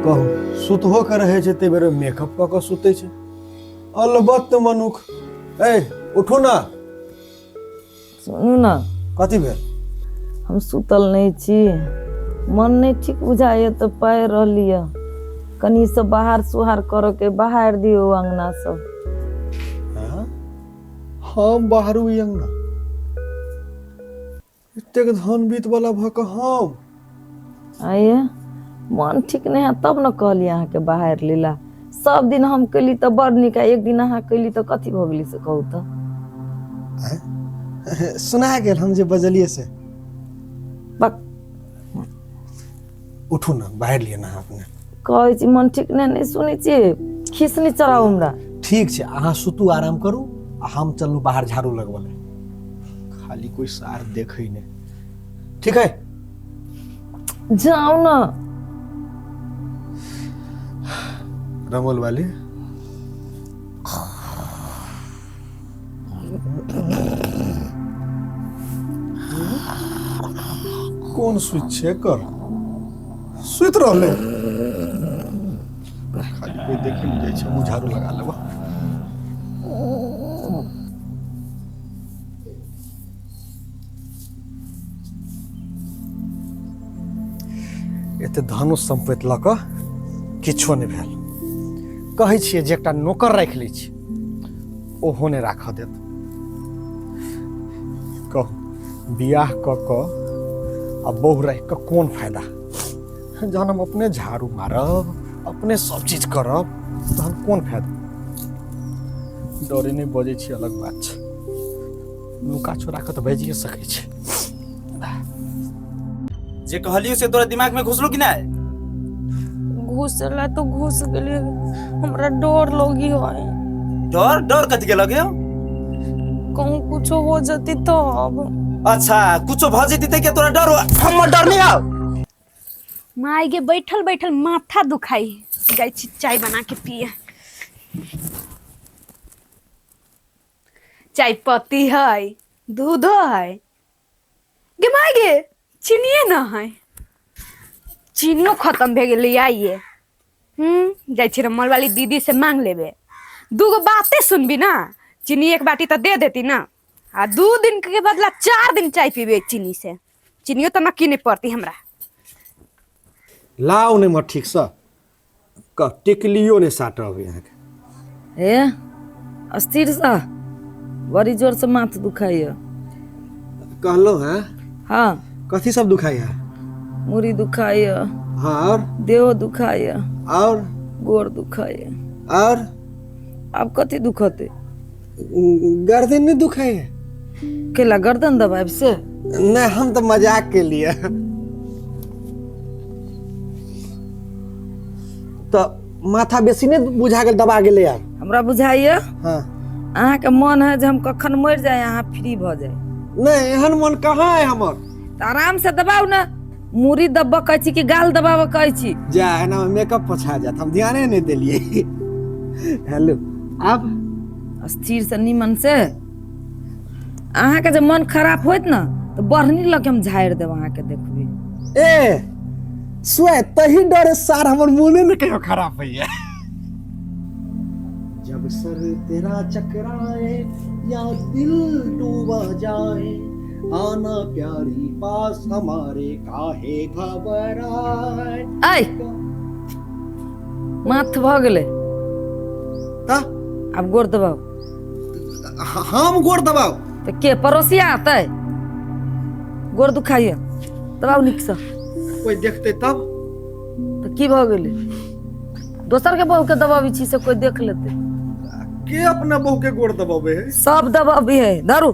कहू सुतहो के रहे छै ते बेर मेकअप क के सुते छै अलबत्त मनुख। ए उठू ना। सुनू ना कथी भेल? हम सुतल नहीं छी, मन नहीं ठीक बुझाए तो पैर रहलिए कनी से बाहर सुहार कर के बाहर दियो अंगना सब। हम बाहरू अंगना एतेक धन बीत वाला भ के हम आइए मन ठीक नहीं है तब न कहली अहाँ के बाहर लीला। सब दिन हम कैली तो बड़ निक, एक दिन अहाँ कैली तो कथी भ गेली से कहू तो। सुना गेल हम जे बजलिए से। बक उठू ना बाहर लिए ना अपने। कहै छी मन ठीक नहीं सुनै छी, खिसनी चढ़ाऊ हमरा। ठीक छै अहाँ सुतू आराम करू आ हम चलू बाहर झाड़ू लगवले। खाली कोई सार देखै ने। ठीक है जाओ ना। रमोल वाली कौन स्विच है कर सुत रहले खाली कोई देखे नहीं जाए छै मुँह झाड़ू लगा लेबा। एते धनुष संपत्ति लऽ कऽ किछो नहि भेल। कहै छियै जे एकटा नौकर राखि लै छी ओहो नहि राखऽ देत। कहू बियाह कऽ कऽ आ बहू राखि कऽ कोन फायदा? जहन हम अपने झाड़ू मारब अपने सब चीज करब तहन कोन फायदा? डरे नहि बजै छी अलग बात छै, नुका छोड़ा कऽ तऽ बाजिए सकै छै। जे कहलियो से तोरा दिमाग में घुसलो कि नहीं? घुसला तो घुस गेली, हमरा डर लगी है। डर डर कथी के लगे? कहूँ कुछ हो जाती तो अब। अच्छा कुछ भ जेती त के तोरा डर हो? हम डर नहीं आओ। माई के बैठल बैठल माथा दुखाई, जाई छी चाय बना के पिए। चाय पत्ती है, दूध है, गे माई गे चीनिए न है, चीनियो खत्म भे गेलै आइए। जाई छी रमल वाली दीदी से मांग लेबे, दूगो बातें सुनबी ना, चीनी एक बाटी तो दे देती ना, आ 2 दिन के बदला 4 दिन चाय पीबे चीनी से। चीनियो तो न किने पड़ती हमरा। लाओ ने मत ठीक सा क टिकलियो ने साटब यहाँ के। ए अस्थिर सा बड़ी जोर से माथ दुखाई है। कहलो है हाँ कथी सब दुखाई है? मुरी दुखाई है, हाँ और देह दुखाई है, और गोर दुखाई है। और अब कथी दुखते? गर्दन नहीं दुखाई है? केला गर्दन दबाब से? नहीं हम तो मजाक के लिए। तो माथा बेसी नहीं बुझा गेल दबा गेले यार? हमरा बुझाइए हाँ अहाँ के मन है जे हम कखन मर जाए अहाँ फ्री भ जाए। नहीं एहन मन कहाँ है हमर। तो आराम से दबाओ ना, मुरी दबा कहै छी कि गाल दबाव कहै छी? जा है ना मेकअप पछा जात, हम ध्यान नहीं दिलिए। हेलो अब स्थिर से नीमन से अहाँ के जब मन खराब होत ना तो बढ़नी लग हम झाड़ देब अहाँ के देखबी। ए सुए तही डरे सार हमर मुने न कहियो खराब भइया। जब सर तेरा चकराए या दिल डूबा जाए आना प्यारी पास हमारे काहे घबराए। ऐ माथ भ गेले ता अब गोर दबाओ। हम गोर दबाओ तो के पड़ोसिया आते गोर दुखाइए दबाओ निक से। कोई देखते तब तो की भ गेले? दोसर के बहू के दबावी छी से कोई देख लेते? के अपना बहू के गोर दबावे है? सब दबावी है दारू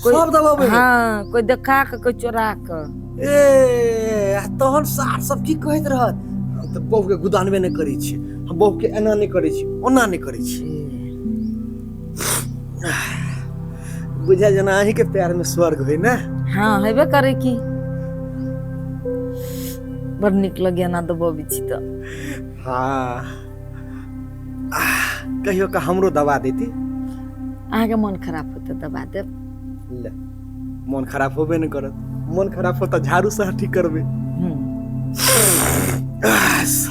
सब दबावे है? हाँ कोई देखा के कोई चोरा के। ए तहन सार सब की कहैत रहत? हम त बहू के गुदानबे नहीं करै छी, हम बहू के एना नहीं करै छी ओना नहीं करै छी। बुझा जना अहीं के प्यार में स्वर्ग होई ना। हाँ हेबे करे की बड़ निक लगे ना दबावी छी तो। हाँ कहियो का हमरो दबा देती। अहाँ के मन खराब होते दबा देब। ले मन खराब होबे नहीं करत, मन खराब हो तो झाड़ू से ठीक करबे।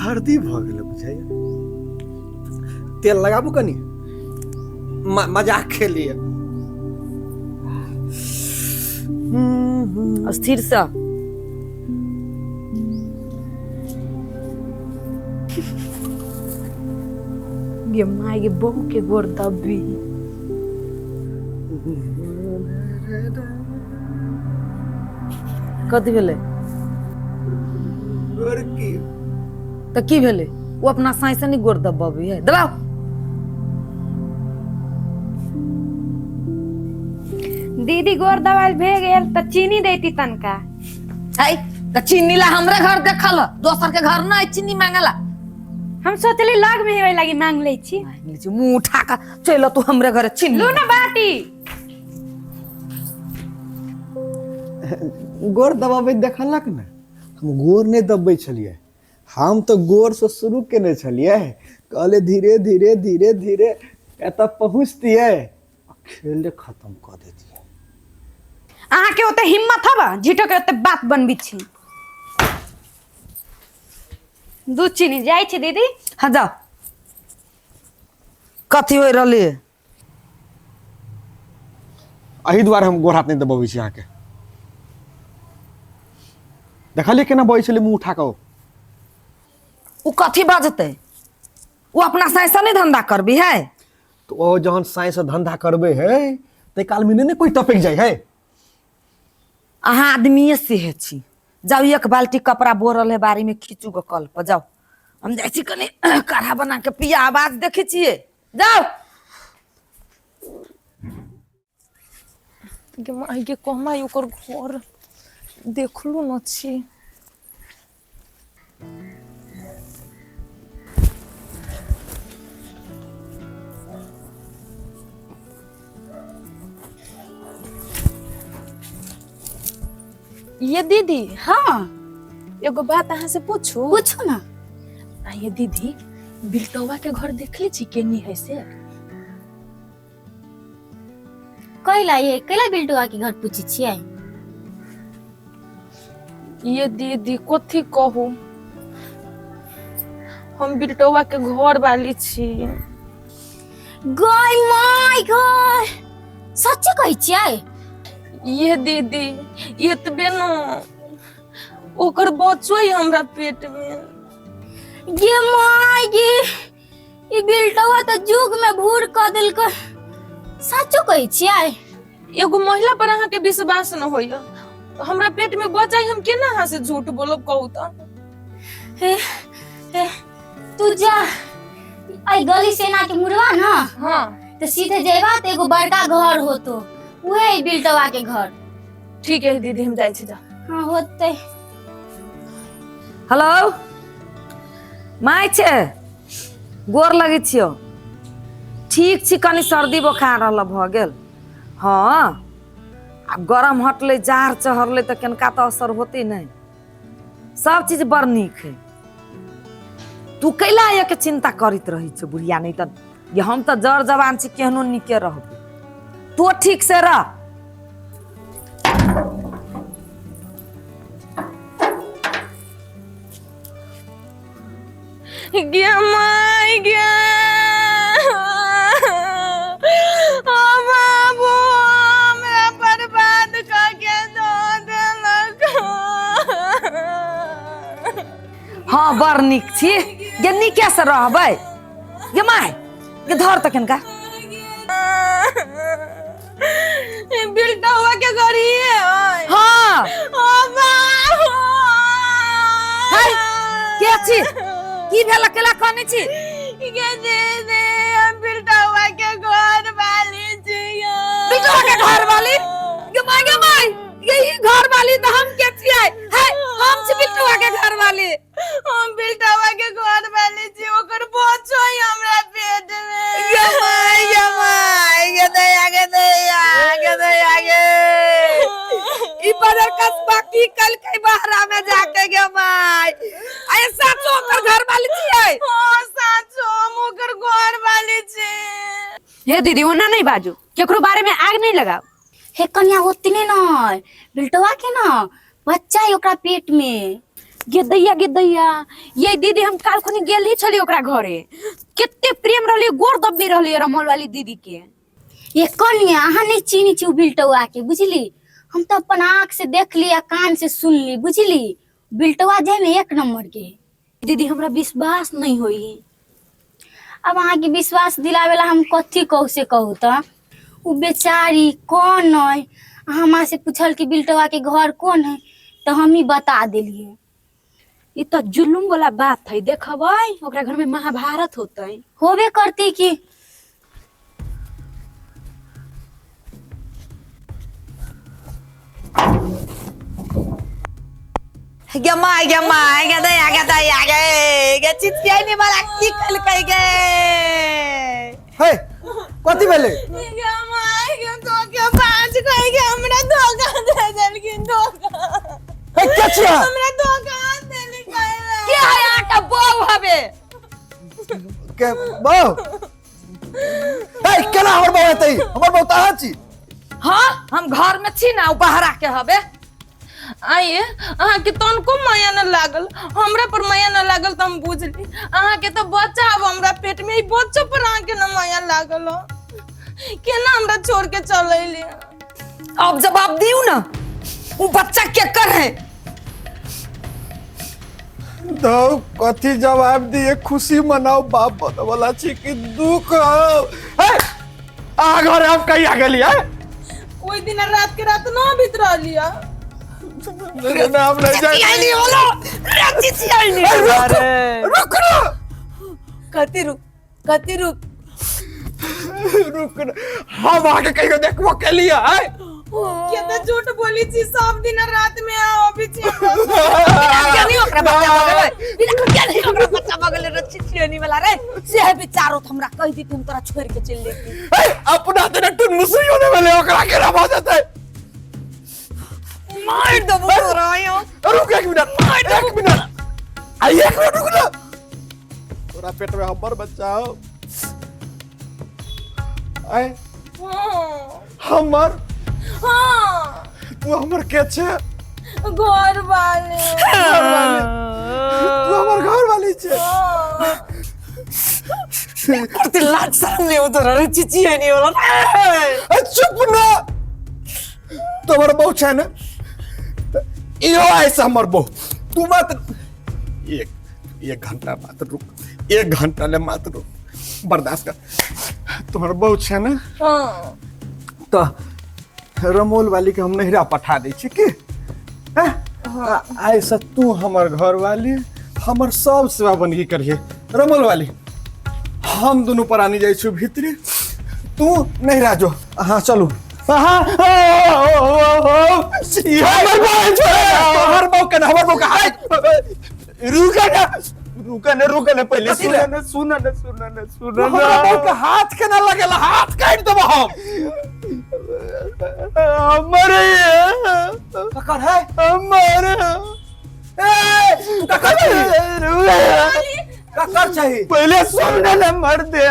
सर्दी भ गेल बुझाइए। तेल लगाबू कनी, मजाक खेलिए। स्थिर से गे माय गे बहू के गोर दबी। कथी भेलै और की तऽ की भेलै? वो अपना साई से नहीं गोर दबाबी है, दबाओ। दीदी गोर दबाल भे गेल त चीनी देती तनका। है त चीनी ला हमरे घर देखल, दोसर के घर ना चीनी मांगला। हम सोचली लग में होय लगी मांग ले छी। मुंह उठा का चलो तू हमरे घर चीनी लो ना बाटी। गोर दबाबे देखलक ने, हम गोर नहीं दबे छलिए। हम तो गोर से शुरू केने छलिए, कहले धीरे धीरे धीरे धीरे एत पहुँचतिए, खेले खत्म कर देतिए। अहाँ के ओते हिम्मत हबा झिटो के ओते बात बनबी छी। दूध चीनी जाय छी दीदी। हाँ जाओ। कथी होय रहले? अही द्वारे हम गोर हाथ नहीं दबाबे छी। अहाँ के देखलिए केना बॉय छले मुंह उठा के। उ कथी बाजते? वो अपना साई से नहीं धंधा करबी है। तो वो जहन साई से धंधा करबे है ते काल में ने कोई टपक जाय है। अहाँ आदमीये से है छी। जाओ एक बाल्टी कपड़ा बोरल है बारी में खींचू के कल पर जाओ। हम जाय छी कने काढ़ा बना के पिया, आवाज देखे छिए। जाओ। गे माय गे कहमा ओकर घर देखलू न छी। ये दीदी, हाँ एगो बात अहाँ से पूछू? पूछो ना। ये दीदी बिल्टवा के घर देखले छी केनी है से? कैला बिल्टुआ के घर पूछी छियै? ये दीदी कथी कहू, हम बिल्टवा के घर वाली छी। गय माय गॉड, सच्चे कहै छियै? ये दीदी एतबे न ओकर बच्चो है हमरा पेट में। गे माय गे, ई बिल्टवा त जुग में भूर क देलक। सच्चो कहै छियै? एगो महिला पर अहाँ के विश्वास न होइया। हमरा पेट में बच्चा है, हम केना अहाँ से झूठ बोलब कहू त? हे तू जा आई गली से ना के मुड़वा ना। हाँ तो सीधे जेबा त एगो बड़का घर होतो, उहे बिल्टवा के घर। ठीक है दीदी, हम जाय छी। जा। हाँ होते। हेलो माय छे, गोर लगे छियो। ठीक छी, कनी सर्दी बोखार रहल भ गेल। हाँ अब गरम हटले, जार चढ़ले तो केनका तो असर होते नहीं। सब चीज बड़ नीक है। तू कैला एक चिंता करित रही छ बुढ़िया? नहीं तो ये हम तो जड़ जवान छी, केहनो निके रहबे। तू ठीक से रह। गे माय गे, बाबू हमरा बर्बाद करके दो देलक। हाँ बड़ नीक छी, गे नीके से रहबै। गे माय गे धर त केनका। बिल्टवा के घर ही है। हाँ हाय के छी? की भेल केला कहने छी? गे दीदी हम बिल्टवा के घर वाली छी। बिल्टवा के घर वाली? गे माय ये घर वाली तो हम के छियै। हाय हम छी बिल्टवा के घर वाली। हम बिल्टवा के घर वाली छी, ओकर बच्चो है हमरा पेट में। गे माय गे दया गे दया गे दया गे। ई बदर कसबा की कल के बहरा में जाके गे माय ऐसा तो ओकर घर वाली छियै। हां साचो हम ओकर घर वाली छी। हे दीदी ओना नहीं बाजू, केकरो बारे में आग नहीं लगाओ। हे कन्या ओतने न बिल्टवा के ना बच्चा है ओकरा पेट में। गे दैया ये दीदी हम काल खुनी गेल ही छली ओकरा घरे कितने प्रेम रहली गोर दब्बी रहली रमल वाली दीदी के। ये कन्या अहाँ नहीं चीनी छी बिल्टवा के बुझली। हम तो अपन आँख से देख लिया कान से सुन ली बुझली। बिल्टवा जे में एक नंबर के। दीदी हमरा विश्वास नहीं होई। अब अहाँ के विश्वास दिलावेला हम कथी कहू से कहू तो उ बेचारी कौन है। हमारा से पूछल कि बिल्टवा के घर कौन है तो हम ही बता दिलिए। ये तो जुलुम वाला बात है। देखबै ओकरा घर में महाभारत होतै। होबे करती कि Gamai, गे चिचिया नहीं वाला की कल कह गए। हे कथी भेले? गमाई के तो के पांच कह के हमरा धोखा दे देलखिन धोखा। हे क्या छिया? हमरा धोखा देली कहला। क्या है आटा बहु हबे? के बहु? हे केना हमर बहु हेतै? हमर बहु कहाँ छी? हाँ हम घर में छी ना बाहर आके हबे। आइए अहाँ के तनको माया न लागल हमरा पर माया न लागल त हम बुझली अहाँ के तो बच्चा अब हमरा पेट में ही बच्चा पर अहाँ के न माया लागल केना हमरा छोड़ के चलैली। अब जवाब दियो ना वो बच्चा के कर है। तो कथी जवाब दिए? खुशी मनाओ बाप बने वाला छी कि दुख हो? हे आ घर हम कहीं आ गेली है? ओई दिन रात के रात न भीतर लिया मेरे नाम नहीं जाए। चिचिया बोलो रे चिचिया अरे रुक ना कति रुक रुक ना हम आके कहीं देखबो के लिए है। के त झूठ बोली छी सब दिन रात में आओ बीच क्या नहीं ओकरा बच्चा बगल बिना क्या नहीं ओकरा बच्चा बगल रे चिचिया नहीं वाला रे से है बेचारो हमरा कह दी तुम तोरा छोड़ के चल लेती। अपना तेरे टुन मुसई होने वाले ओकरा के रहा जाता है। मार दो बोल रहा हूं। रुक एक मिनट आई एक मिनट रुक ना। तोरा पेट में हमर बच्चा हो आए हमर हां तू हमर के छे? घर वाले तू हमर घर वाली छे? करते लाज शर्म नहीं होता रे चिचिया नहीं वाला। चुप ना तोहर बहु छे ना इहो ऐसा हमर बहु तू मत एक घंटा मत रुक। एक घंटा ले मत रुक बर्दाश्त कर। तुम्हारा बहु छे ना हां तो रमोल वाली के हम नहिरा पठा दै छी की ऐसा तू हमर घर वाली हमर सब सेवा बंदगी करिए। रमोल वाली हम दोनों प्राणी जाई छु भीतरी तू नहिरा जो। हाँ चलू हमर बहु के हमर बहु का रुका ना पहले सुन ना हाथ के ना लगेला हाथ काट देबो हम। हमरे पकड़ है हमरे ककर चाहिए पहले सुन ना मर दे।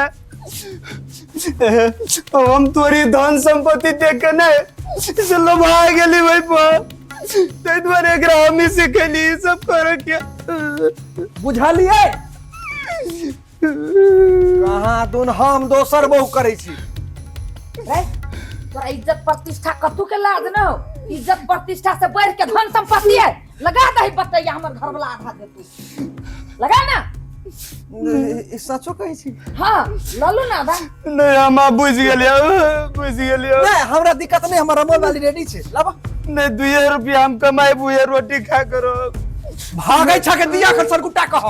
हम तोरी धन संपत्ति देख के ना चलो भाग गेली भाई पर ते द्वारे ग्रामी से खेली सब कर के बुझा लिए। कहाँ दोन हम दोसर बहु करे छी। तोरा इज्जत प्रतिष्ठा कतू के लाज न हो। इज्जत प्रतिष्ठा से बढ़ के धन संपत्ति है। लगा दही बतैया हमर घर वाला आधा दे तू लगा ना। सचो कहै छी? हाँ ललू ना आधा नहीं हम बुझ गेलियो नहीं हमरा दिक्कत नहीं हमर रमोल वाली रेडी छे लाबा नहीं 2 रुपया हम कमाई बुए रोटी खा करो भागै छ के दिया कर सरकुटा कह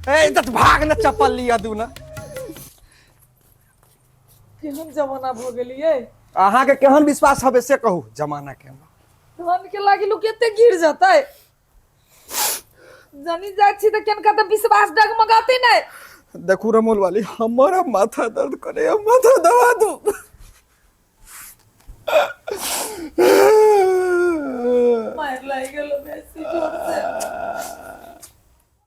ए त भाग न चप्पल लिया दू ना। केहन जमाना भ गेलिए अहाँ के केहन विश्वास हबे से कहू जमाना के धन के लागी लोग केते गिर जाता है जानी जाय छी त केनका त विश्वास डगमगाते नै। देखू रमोल वाली हमारा माथा दर्द करे माथा दवा दो। मार लाई गेलो बेसी जोर से